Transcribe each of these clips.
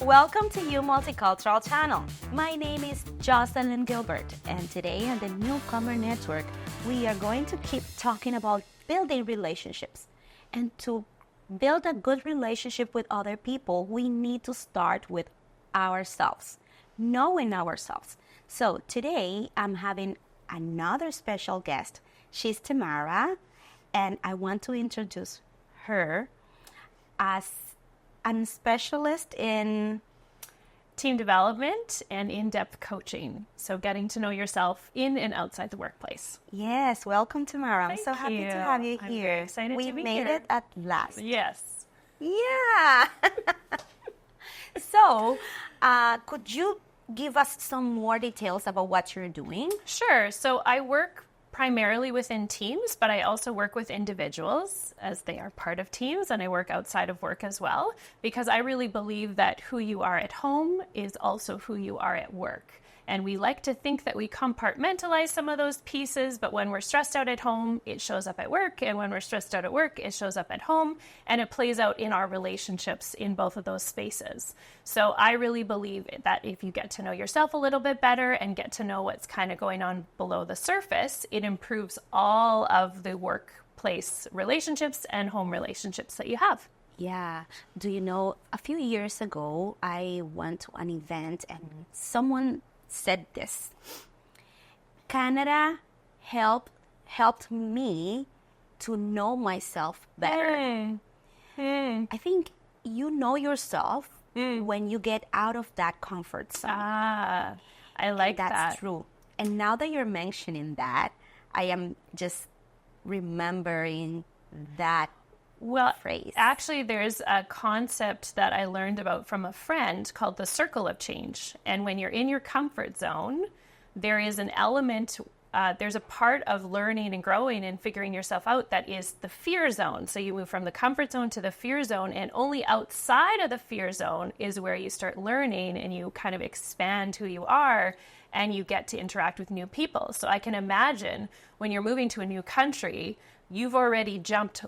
Welcome to You Multicultural channel. My name is Jocelyn Gilbert, and today on the Newcomer Network, we are going to keep talking about building relationships. And to build a good relationship with other people, we need to start with ourselves, knowing ourselves. So today, I'm having another special guest. She's Tamara, and I want to introduce her as a specialist in team development and in-depth coaching. So getting to know yourself in and outside the workplace. Yes, welcome, Tamara. I'm so happy to have you I'm here. very excited We to be made here. it at last. Yes. Yeah. So, could you give us some more details about what you're doing? Sure. So I work primarily within teams, but I also work with individuals as they are part of teams, and I work outside of work as well, because I really believe that who you are at home is also who you are at work. And we like to think that we compartmentalize some of those pieces, but when we're stressed out at home, it shows up at work. And when we're stressed out at work, it shows up at home. And it plays out in our relationships in both of those spaces. So I really believe that if you get to know yourself a little bit better and get to know what's kind of going on below the surface, it improves all of the workplace relationships and home relationships that you have. Yeah. Do you know, a few years ago, I went to an event and someone said this: Canada helped me to know myself better. I think you know yourself when you get out of that comfort zone. I like that. That's true. And now that you're mentioning that, I am just remembering that phrase. Actually, there's a concept that I learned about from a friend called the circle of change. And when you're in your comfort zone, there is an element, there's a part of learning and growing and figuring yourself out that is the fear zone. So you move from the comfort zone to the fear zone, and only outside of the fear zone is where you start learning and you kind of expand who you are and you get to interact with new people. So I can imagine when you're moving to a new country, you've already jumped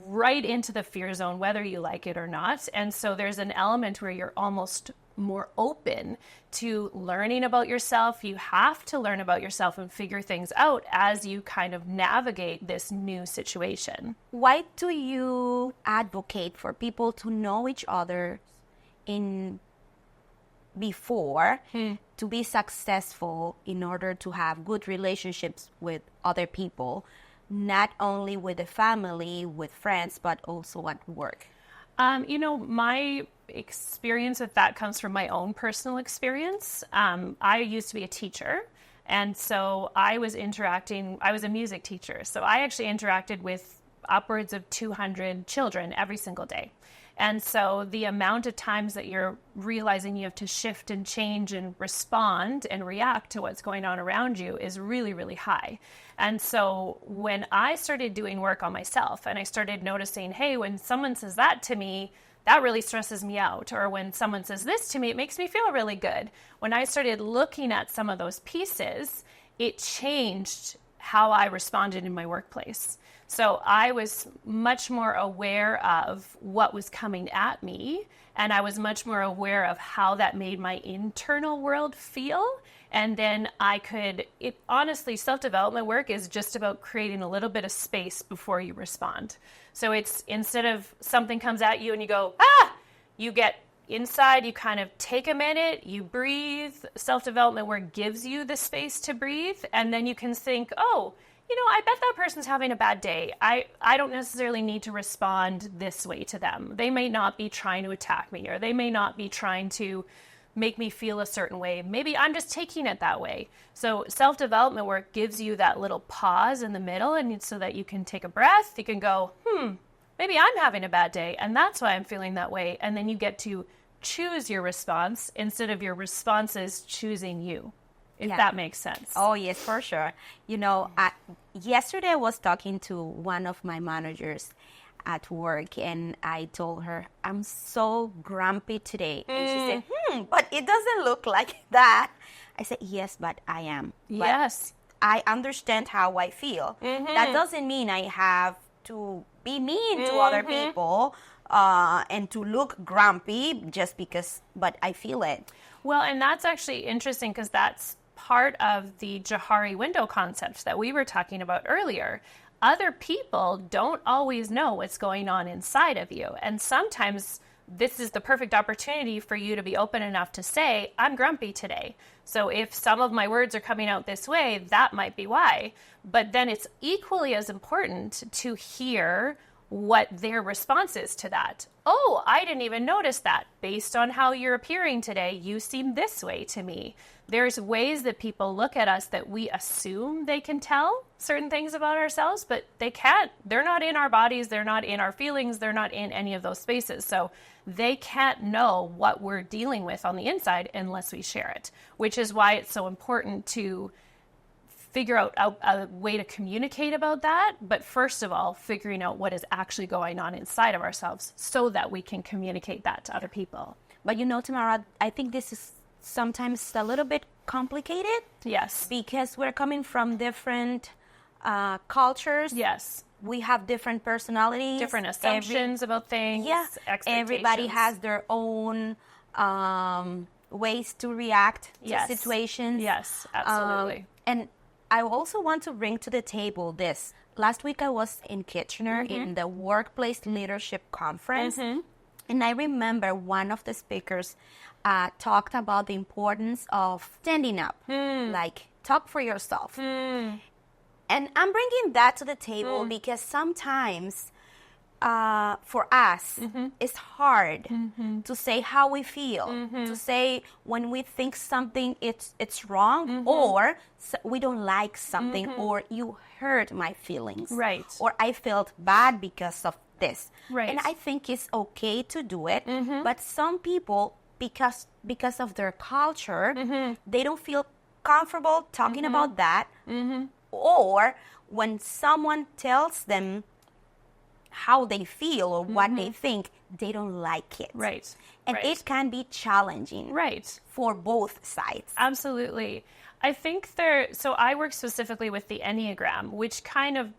right into the fear zone, whether you like it or not. And so there's an element where you're almost more open to learning about yourself. You have to learn about yourself and figure things out as you kind of navigate this new situation. Why do you advocate for people to know each other before to be successful in order to have good relationships with other people? Not only with the family, with friends, but also at work? My experience with that comes from my own personal experience. I used to be a teacher, and so I was a music teacher. So I actually interacted with upwards of 200 children every single day. And so the amount of times that you're realizing you have to shift and change and respond and react to what's going on around you is really, really high. And so when I started doing work on myself and I started noticing, hey, when someone says that to me, that really stresses me out. Or when someone says this to me, it makes me feel really good. When I started looking at some of those pieces, it changed how I responded in my workplace. So I was much more aware of what was coming at me, and I was much more aware of how that made my internal world feel. And then honestly, self-development work is just about creating a little bit of space before you respond. So it's, instead of something comes at you and you go, you get inside, you kind of take a minute, you breathe. Self-development work gives you the space to breathe, and then you can think, I bet that person's having a bad day. I don't necessarily need to respond this way to them. They may not be trying to attack me, or they may not be trying to make me feel a certain way. Maybe I'm just taking it that way. So self-development work gives you that little pause in the middle, and so that you can take a breath. You can go, maybe I'm having a bad day, and that's why I'm feeling that way. And then you get to choose your response instead of your responses choosing you. If that makes sense. Oh, yes, for sure. Yesterday I was talking to one of my managers at work, and I told her, I'm so grumpy today. And she said, but it doesn't look like that. I said, yes, but I am. Yes. But I understand how I feel. That doesn't mean I have to be mean to other people, and to look grumpy just because, but I feel it. Well, and that's actually interesting because that's part of the Johari window concept that we were talking about earlier. Other people don't always know what's going on inside of you. And sometimes this is the perfect opportunity for you to be open enough to say, I'm grumpy today. So if some of my words are coming out this way, that might be why. But then it's equally as important to hear what their response is to that. Oh, I didn't even notice that. Based on how you're appearing today, you seem this way to me. There's ways that people look at us that we assume they can tell certain things about ourselves, but they can't. They're not in our bodies. They're not in our feelings. They're not in any of those spaces. So they can't know what we're dealing with on the inside unless we share it, which is why it's so important to figure out a way to communicate about that. But first of all, figuring out what is actually going on inside of ourselves so that we can communicate that to other people. But Tamara, I think this is sometimes a little bit complicated. Yes. Because we're coming from different cultures. Yes. We have different personalities. Different assumptions about things. Yeah. Expectations. Everybody has their own ways to react to situations. Yes, absolutely. And I also want to bring to the table this. Last week I was in Kitchener in the Workplace Leadership Conference. And I remember one of the speakers talked about the importance of standing up, like talk for yourself. And I'm bringing that to the table because sometimes for us, it's hard to say how we feel, to say when we think something it's wrong, or we don't like something, or you hurt my feelings, right? Or I felt bad because of this, right? And I think it's okay to do it, but some people, because of their culture, they don't feel comfortable talking about that, or when someone tells them how they feel or what they think, they don't like it. Right. And it can be challenging. Right. For both sides. Absolutely. I think so I work specifically with the Enneagram, which kind of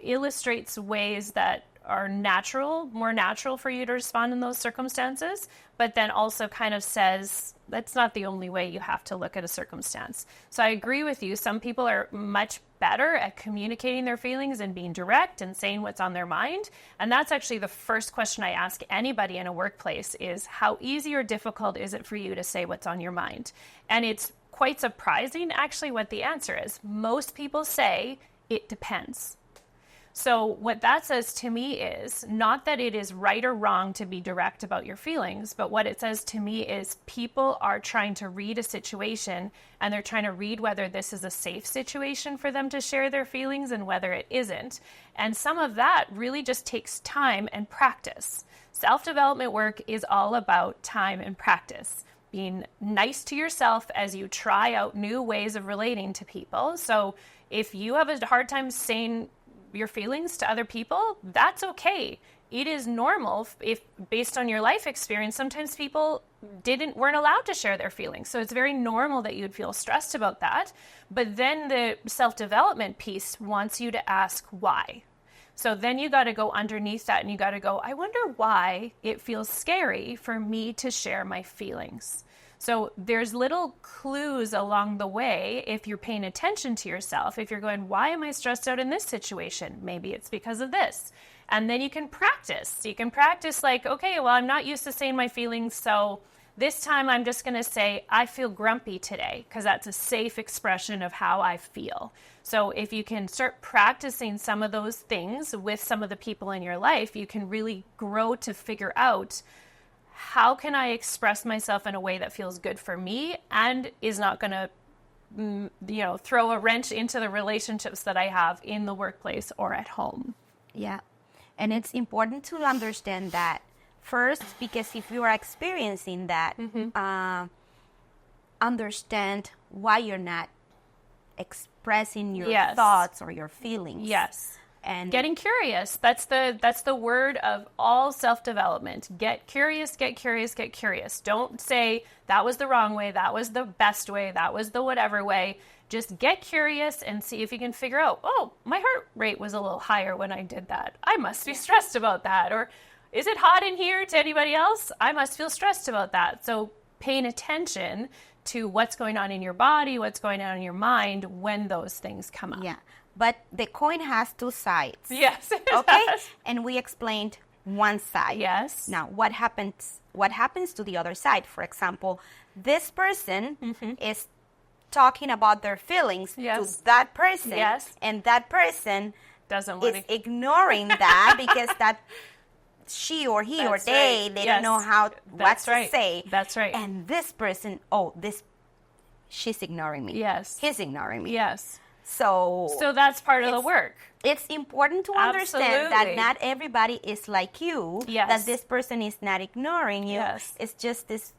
illustrates ways that are more natural for you to respond in those circumstances, but then also kind of says that's not the only way you have to look at a circumstance. So I agree with you. Some people are much better at communicating their feelings and being direct and saying what's on their mind. And that's actually the first question I ask anybody in a workplace is, how easy or difficult is it for you to say what's on your mind? And it's quite surprising actually what the answer is. Most people say it depends. So what that says to me is not that it is right or wrong to be direct about your feelings, but what it says to me is people are trying to read a situation and they're trying to read whether this is a safe situation for them to share their feelings and whether it isn't. And some of that really just takes time and practice. Self-development work is all about time and practice. Being nice to yourself as you try out new ways of relating to people. So if you have a hard time saying your feelings to other people, that's okay. It is normal if based on your life experience, sometimes people weren't allowed to share their feelings. So it's very normal that you'd feel stressed about that. But then the self-development piece wants you to ask why. So then you got to go underneath that and you got to go, I wonder why it feels scary for me to share my feelings. So there's little clues along the way if you're paying attention to yourself. If you're going, why am I stressed out in this situation? Maybe it's because of this. And then you can practice. You can practice like, okay, well, I'm not used to saying my feelings, so this time I'm just going to say, I feel grumpy today, because that's a safe expression of how I feel. So if you can start practicing some of those things with some of the people in your life, you can really grow to figure out, how can I express myself in a way that feels good for me and is not going to, throw a wrench into the relationships that I have in the workplace or at home? Yeah. And it's important to understand that first, because if you are experiencing that, understand why you're not expressing your thoughts or your feelings. Yes. And getting curious. That's the word of all self-development. Get curious, get curious, get curious. Don't say that was the wrong way, that was the best way, that was the whatever way. Just get curious and see if you can figure out, oh, my heart rate was a little higher when I did that. I must be stressed about that. Or is it hot in here to anybody else? I must feel stressed about that. So paying attention to what's going on in your body, what's going on in your mind when those things come up. Yeah. But the coin has two sides. Yes. Okay? And we explained one side. Yes. Now, what happens to the other side? For example, this person is talking about their feelings Yes. to that person. Yes. And that person Doesn't want is to. ignoring that because that she or he That's or they, right. they Yes. don't know what That's to right. say. That's right. And this person, she's ignoring me. Yes. He's ignoring me. Yes. So that's part of the work. it's important to understand that Absolutely. not everybody is like you. Yes. That this person is not ignoring you. Yes. It's just this.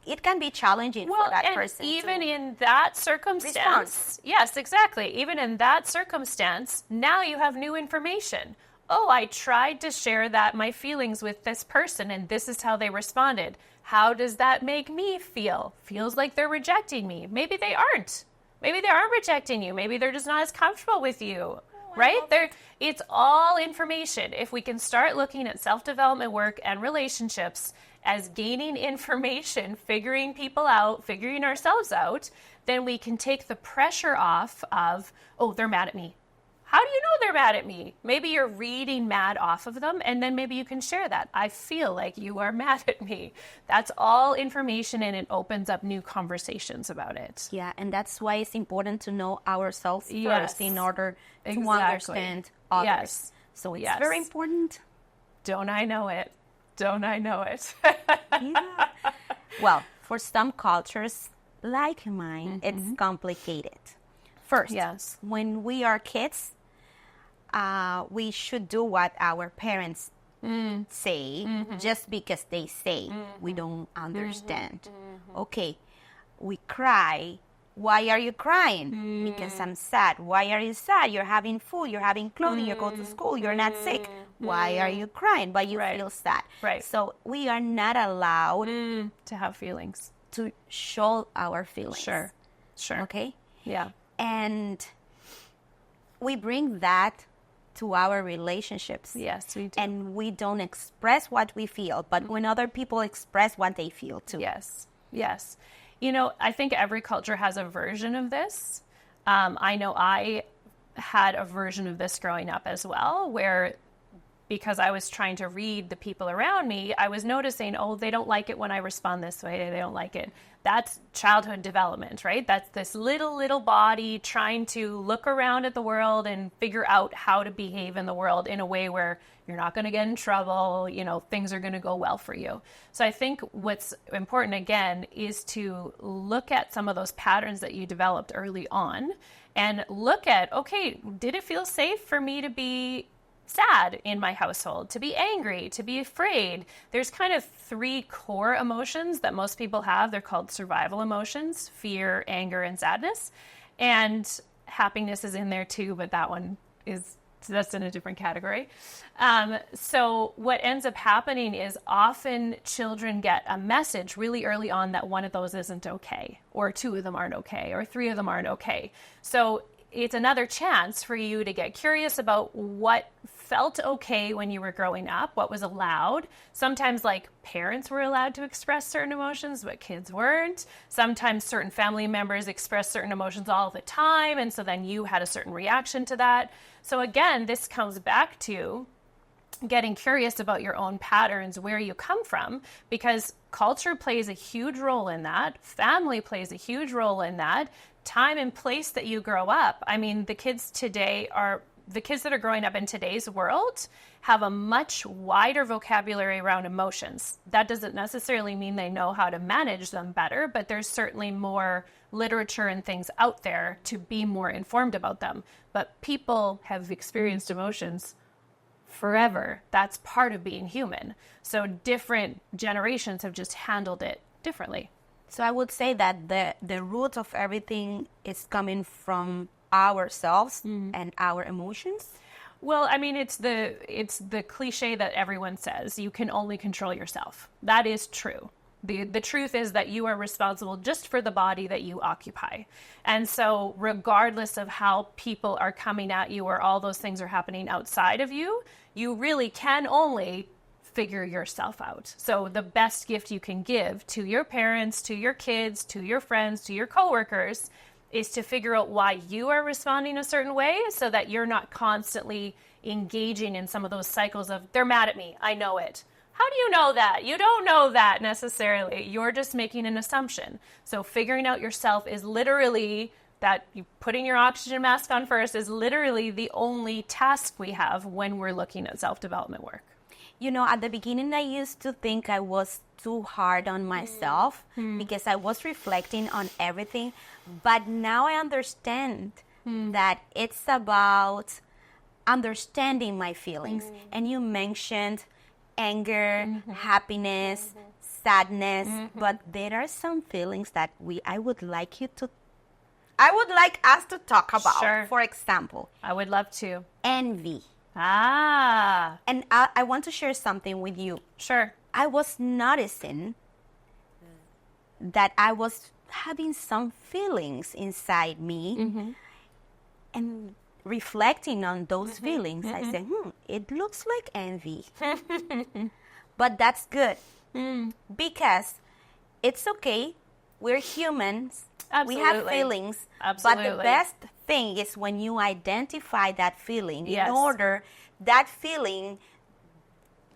It can be challenging for that and person. even to in that circumstance, yes, exactly. Even in that circumstance, now you have new information. Oh, I tried to share my feelings with this person, and this is how they responded. How does that make me feel? Feels like they're rejecting me. Maybe they aren't. Maybe they aren't rejecting you. Maybe they're just not as comfortable with you. Right? It's all information. If we can start looking at self-development work and relationships as gaining information, figuring people out, figuring ourselves out, then we can take the pressure off of, oh, they're mad at me. How do you know they're mad at me? Maybe you're reading mad off of them, and then maybe you can share that. I feel like you are mad at me. That's all information, and it opens up new conversations about it. Yeah, and that's why it's important to know ourselves Yes. first in order to Exactly. understand others. Yes. So it's Yes. very important. Don't I know it? Don't I know it? Yeah. Well, for some cultures, like mine, it's complicated. First, Yes. when we are kids, we should do what our parents say just because they say. We don't understand. Okay, we cry. Why are you crying? Because I'm sad. Why are you sad? You're having food, you're having clothing, you go to school, you're not sick. Why are you crying? But you Right. feel sad. Right. So we are not allowed To have feelings. to show our feelings. Sure. Okay? Yeah. And we bring that to our relationships. Yes, we do. And we don't express what we feel, but when other people express what they feel too. Yes. Yes. You know, I think every culture has a version of this. I know I had a version of this growing up as well, where because I was trying to read the people around me, I was noticing, oh, they don't like it when I respond this way. They don't like it. That's childhood development, right? That's this little body trying to look around at the world and figure out how to behave in the world in a way where you're not going to get in trouble, you know, things are going to go well for you. So I think what's important, again, is to look at some of those patterns that you developed early on and look at, okay, did it feel safe for me to be sad in my household, to be angry, to be afraid? There's kind of 3 core emotions that most people have. They're called survival emotions: fear, anger, and sadness. And happiness is in there too, but that's in a different category. So what ends up happening is often children get a message really early on that one of those isn't okay, or 2 of them aren't okay, or 3 of them aren't okay. So it's another chance for you to get curious about what felt okay when you were growing up, what was allowed. Sometimes, like, parents were allowed to express certain emotions, but kids weren't. Sometimes certain family members express certain emotions all the time, and so then you had a certain reaction to that. So again, this comes back to getting curious about your own patterns, where you come from, because culture plays a huge role in that. Family plays a huge role in that. Time and place that you grow up. I mean, the kids that are growing up in today's world have a much wider vocabulary around emotions. That doesn't necessarily mean they know how to manage them better, but there's certainly more literature and things out there to be more informed about them. But people have experienced emotions forever. That's part of being human. So different generations have just handled it differently. So I would say that the root of everything is coming from ourselves and our emotions. Well, I mean, it's the cliche that everyone says, you can only control yourself. That is true. The truth is that you are responsible just for the body that you occupy. And so regardless of how people are coming at you or all those things are happening outside of you, you really can only figure yourself out. So the best gift you can give to your parents, to your kids, to your friends, to your coworkers is to figure out why you are responding a certain way so that you're not constantly engaging in some of those cycles of, they're mad at me, I know it. How do you know that? You don't know that necessarily. You're just making an assumption. So figuring out yourself is literally that you putting your oxygen mask on first is literally the only task we have when we're looking at self-development work. You know, at the beginning, I used to think I was too hard on myself because I was reflecting on everything. But now I understand that it's about understanding my feelings. And you mentioned anger, happiness, sadness, but there are some feelings that I would like us to talk about. Sure. For example, I would love to. Envy. Ah. And I want to share something with you. Sure. I was noticing that I was having some feelings inside me and reflecting on those feelings. I said, it looks like envy. But that's good because it's okay. We're humans. Absolutely. We have feelings. Absolutely. But the best thing is when you identify that feeling Yes. in order that feeling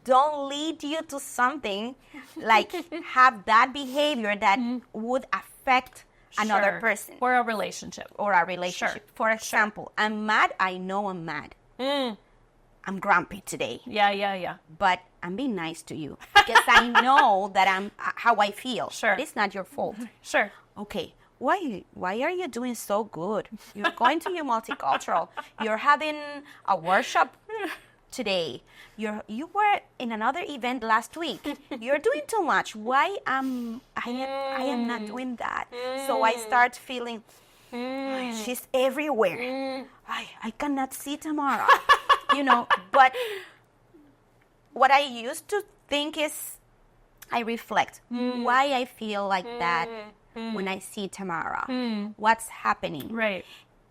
don't lead you to something like have that behavior that would affect another Sure. person Or a relationship. or a relationship. Sure. For example, I'm mad. I know I'm mad. I'm grumpy today, Yeah. but I'm being nice to you because I know that I'm how I feel. Sure. It's not your fault. Sure. Okay, why are you doing so good? You're going to your multicultural. You're having a workshop today. You were in another event last week. You're doing too much. Why I am not doing that? So I start feeling she's everywhere. I cannot see Tamara. But what I used to think is I reflect why I feel like that when I see Tamara. What's happening? Right.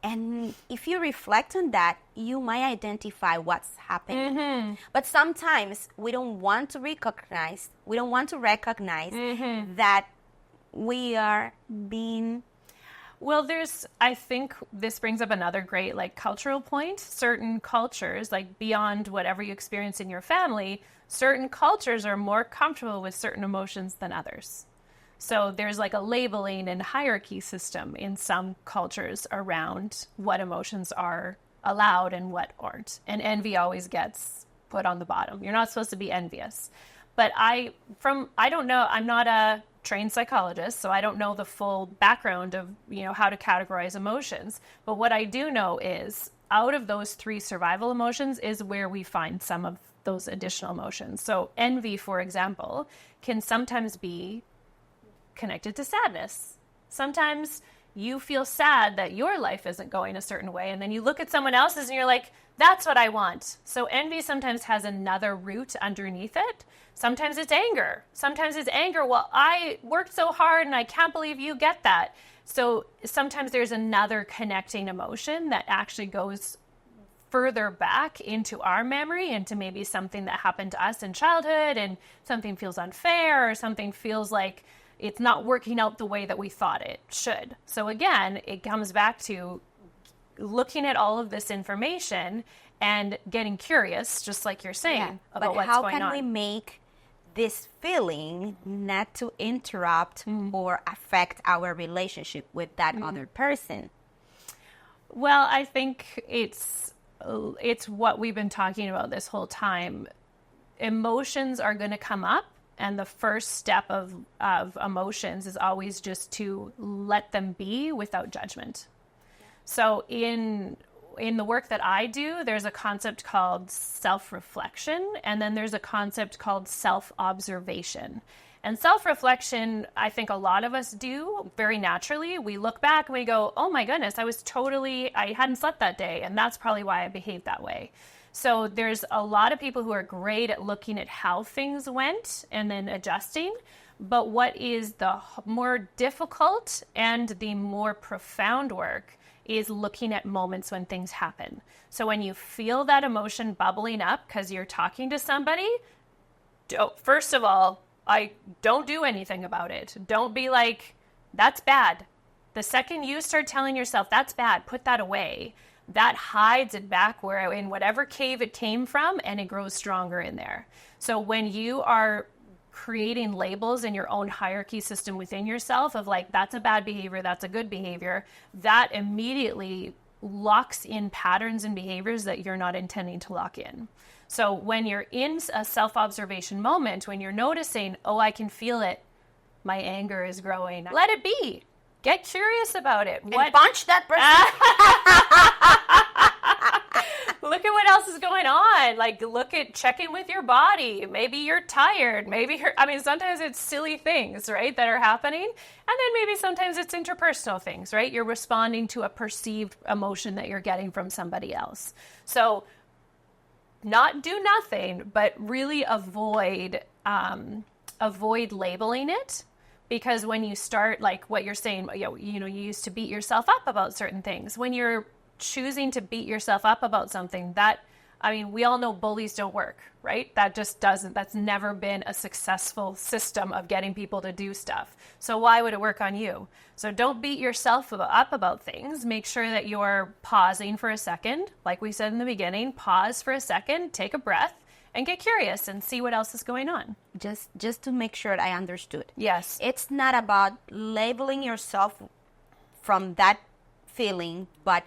And if you reflect on that, you might identify what's happening. But sometimes we don't want to recognize that we are being... Well, I think this brings up another great cultural point. Certain cultures, beyond whatever you experience in your family, certain cultures are more comfortable with certain emotions than others. So there's a labeling and hierarchy system in some cultures around what emotions are allowed and what aren't. And envy always gets put on the bottom. You're not supposed to be envious. But I don't know, I'm not a trained psychologist, so I don't know the full background of, how to categorize emotions. But what I do know is out of those three survival emotions is where we find some of those additional emotions. So envy, for example, can sometimes be connected to sadness. Sometimes you feel sad that your life isn't going a certain way, and then you look at someone else's and you're like, that's what I want. So envy sometimes has another root underneath it. Sometimes it's anger. Well, I worked so hard and I can't believe you get that. So sometimes there's another connecting emotion that actually goes further back into our memory, into maybe something that happened to us in childhood, and something feels unfair or something feels like it's not working out the way that we thought it should. So again, it comes back to looking at all of this information and getting curious, just like you're saying, about what's going on. But how can we make this feeling not to interrupt or affect our relationship with that other person? Well, I think it's what we've been talking about this whole time. Emotions are going to come up, and the first step of emotions is always just to let them be without judgment. So in the work that I do, there's a concept called self-reflection, and then there's a concept called self-observation. And self-reflection, I think a lot of us do very naturally. We look back and we go, oh my goodness, I hadn't slept that day, and that's probably why I behaved that way. So there's a lot of people who are great at looking at how things went and then adjusting. But what is the more difficult and the more profound work is looking at moments when things happen. So when you feel that emotion bubbling up because you're talking to somebody, first of all, don't do anything about it. Don't be like, that's bad. The second you start telling yourself that's bad, put that away, that hides it back in whatever cave it came from, and it grows stronger in there. So when you are creating labels in your own hierarchy system within yourself of like, that's a bad behavior, that's a good behavior, that immediately locks in patterns and behaviors that you're not intending to lock in. So when you're in a self-observation moment, when you're noticing, oh, I can feel it, my anger is growing, let it be. Get curious about it. And punch that person. Look at what else is going on. Like, check in with your body. Maybe you're tired. Sometimes it's silly things, right, that are happening. And then maybe sometimes it's interpersonal things, right? You're responding to a perceived emotion that you're getting from somebody else. So not do nothing, but really avoid labeling it. Because when you start, like what you're saying, you used to beat yourself up about certain things. When you're choosing to beat yourself up about something, we all know bullies don't work, right? That's never been a successful system of getting people to do stuff. So why would it work on you? So don't beat yourself up about things. Make sure that you're pausing for a second. Like we said in the beginning, pause for a second, take a breath, and get curious and see what else is going on. Just to make sure I understood. Yes. It's not about labeling yourself from that feeling, but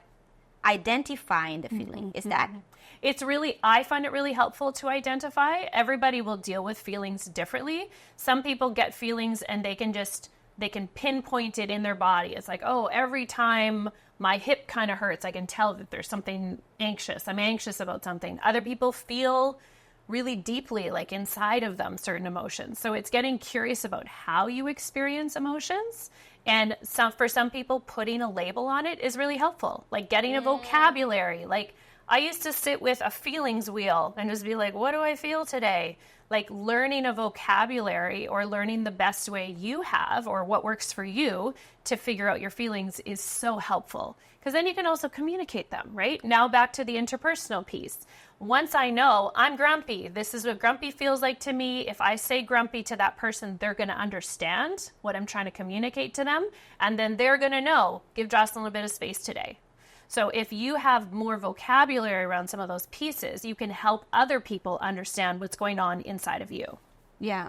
identifying the feeling. Is that? I find it really helpful to identify. Everybody will deal with feelings differently. Some people get feelings and they can pinpoint it in their body. It's like, oh, every time my hip kind of hurts, I can tell that there's something anxious. I'm anxious about something. Other people feel really deeply, like inside of them, certain emotions. So it's getting curious about how you experience emotions. And for some people, putting a label on it is really helpful. Like getting a vocabulary. Like I used to sit with a feelings wheel and just be like, what do I feel today? Like learning a vocabulary or learning the best way you have or what works for you to figure out your feelings is so helpful. Because then you can also communicate them, right? Now back to the interpersonal piece. Once I know I'm grumpy, this is what grumpy feels like to me. If I say grumpy to that person, they're going to understand what I'm trying to communicate to them. And then they're going to know, give Jocelyn a bit of space today. So if you have more vocabulary around some of those pieces, you can help other people understand what's going on inside of you. Yeah.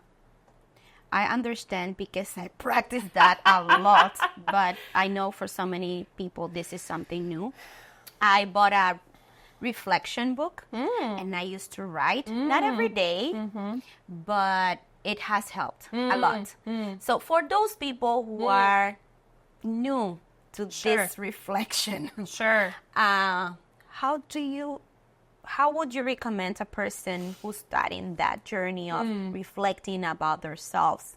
I understand because I practice that a lot, but I know for so many people this is something new. I bought a reflection book and I used to write, not every day, but it has helped a lot. So for those people who are new to this reflection, how would you recommend a person who's starting that journey of reflecting about themselves?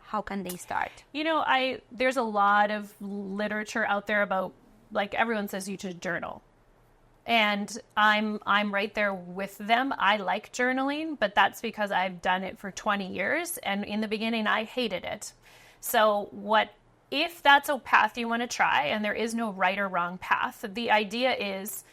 How can they start? There's a lot of literature out there about, like, everyone says you should journal. And I'm right there with them. I like journaling, but that's because I've done it for 20 years. And in the beginning, I hated it. So if that's a path you want to try, and there is no right or wrong path, the idea is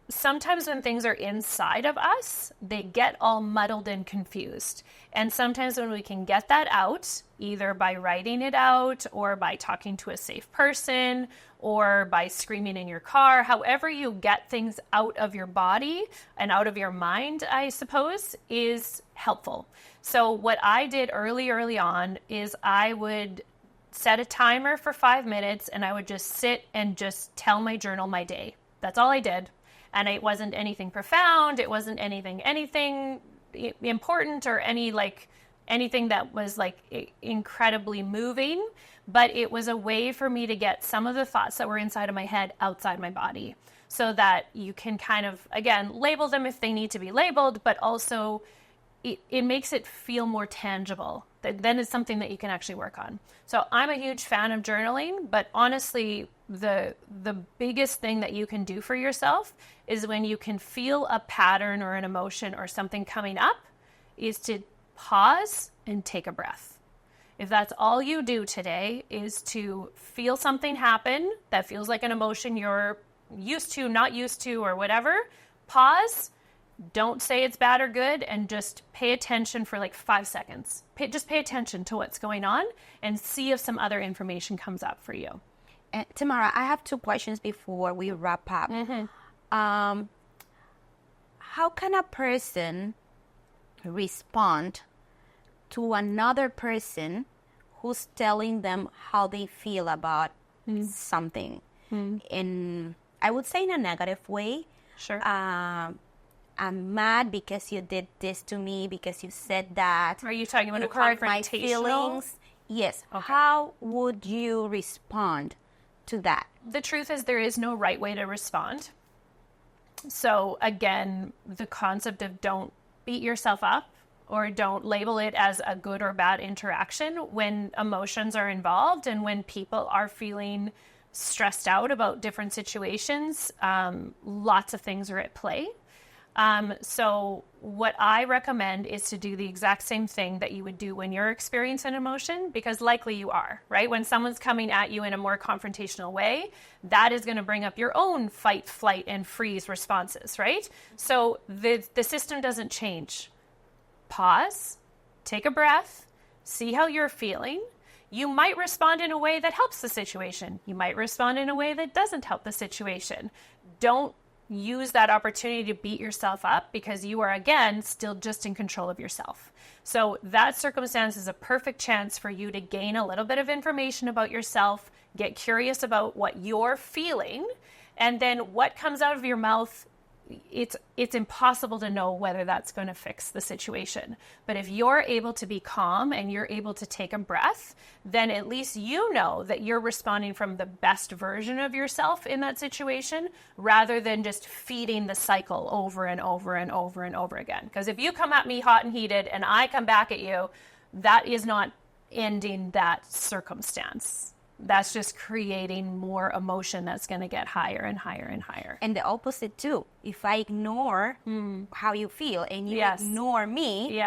sometimes when things are inside of us, they get all muddled and confused. And sometimes when we can get that out, either by writing it out or by talking to a safe person or by screaming in your car, however you get things out of your body and out of your mind, I suppose, is helpful. So what I did early on is I would set a timer for 5 minutes and I would just sit and just tell my journal my day. That's all I did. And it wasn't anything profound. It wasn't anything important or anything that was like incredibly moving. But it was a way for me to get some of the thoughts that were inside of my head outside my body, so that you can kind of, again, label them if they need to be labeled, but also it makes it feel more tangible. Then it's something that you can actually work on. So I'm a huge fan of journaling, but honestly, the biggest thing that you can do for yourself is when you can feel a pattern or an emotion or something coming up, is to pause and take a breath. If that's all you do today is to feel something happen that feels like an emotion you're used to, not used to, or whatever, pause, don't say it's bad or good, and just pay attention for like 5 seconds. Just pay attention to what's going on and see if some other information comes up for you. Tamara, I have 2 questions before we wrap up. How can a person respond to another person who's telling them how they feel about something? In, I would say, in a negative way. Sure. I'm mad because you did this to me, because you said that. Are you talking about you a hurt my confrontational? feelings? Yes. Okay. How would you respond to that? The truth is there is no right way to respond. So again, the concept of don't beat yourself up or don't label it as a good or bad interaction when emotions are involved and when people are feeling stressed out about different situations. Lots of things are at play. So what I recommend is to do the exact same thing that you would do when you're experiencing emotion, because likely you are, right? When someone's coming at you in a more confrontational way, that is going to bring up your own fight, flight, and freeze responses, right? So the system doesn't change. Pause, take a breath, see how you're feeling. You might respond in a way that helps the situation. You might respond in a way that doesn't help the situation. Don't use that opportunity to beat yourself up, because you are, again, still just in control of yourself. So that circumstance is a perfect chance for you to gain a little bit of information about yourself, get curious about what you're feeling, and then what comes out of your mouth. It's impossible to know whether that's going to fix the situation. But if you're able to be calm and you're able to take a breath, then at least you know that you're responding from the best version of yourself in that situation, rather than just feeding the cycle over and over and over and over again. Because if you come at me hot and heated and I come back at you, that is not ending that circumstance. That's just creating more emotion that's going to get higher and higher and higher. And the opposite too. If I ignore how you feel and you ignore me,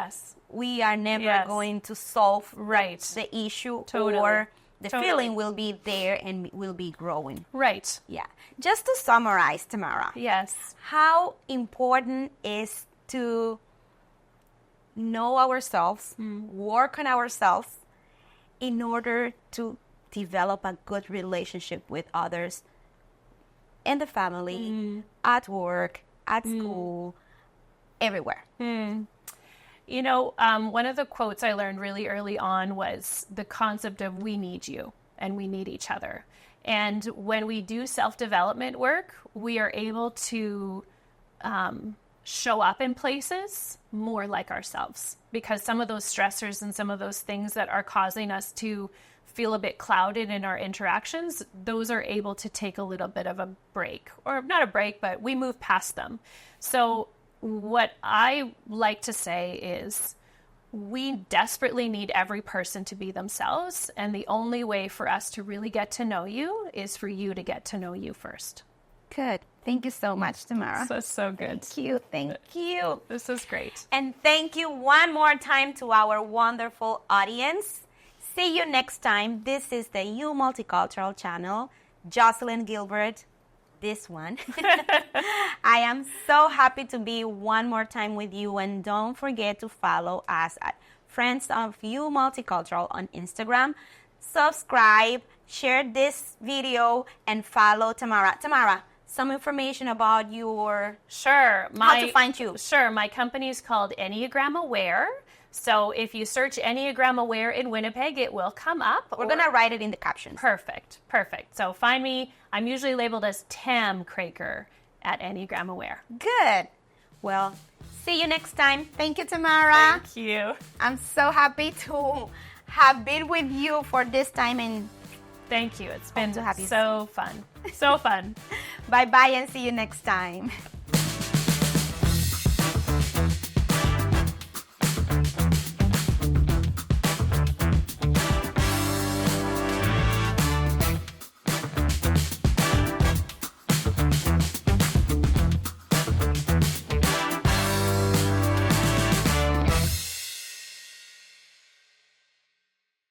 we are never going to solve the issue, or the feeling will be there and will be growing. Right. Yeah. Just to summarize, Tamara. Yes. How important is to know ourselves, work on ourselves in order to develop a good relationship with others in the family, at work, at school, everywhere. You know, one of the quotes I learned really early on was the concept of we need you and we need each other. And when we do self-development work, we are able to show up in places more like ourselves, because some of those stressors and some of those things that are causing us to feel a bit clouded in our interactions, those are able to take a little bit of a break, or not a break, but we move past them. So what I like to say is we desperately need every person to be themselves. And the only way for us to really get to know you is for you to get to know you first. Good. Thank you so much, Tamara. That's so good. Thank you. Thank you. This is great. And thank you one more time to our wonderful audience. See you next time. This is the You Multicultural channel. Jocelyn Gilbert, this one. I am so happy to be one more time with you. And don't forget to follow us at Friends of You Multicultural on Instagram. Subscribe, share this video, and follow Tamara. Tamara, some information about your... Sure. How to find you. Sure. My company is called Enneagram Aware. So if you search Enneagram Aware in Winnipeg, it will come up. We're going to write it in the captions. Perfect. Perfect. So find me. I'm usually labeled as Tam Kroeker at Enneagram Aware. Good. Well, see you next time. Thank you, Tamara. Thank you. I'm so happy to have been with you for this time. And thank you. It's been to have you so fun. So fun. Bye-bye and see you next time.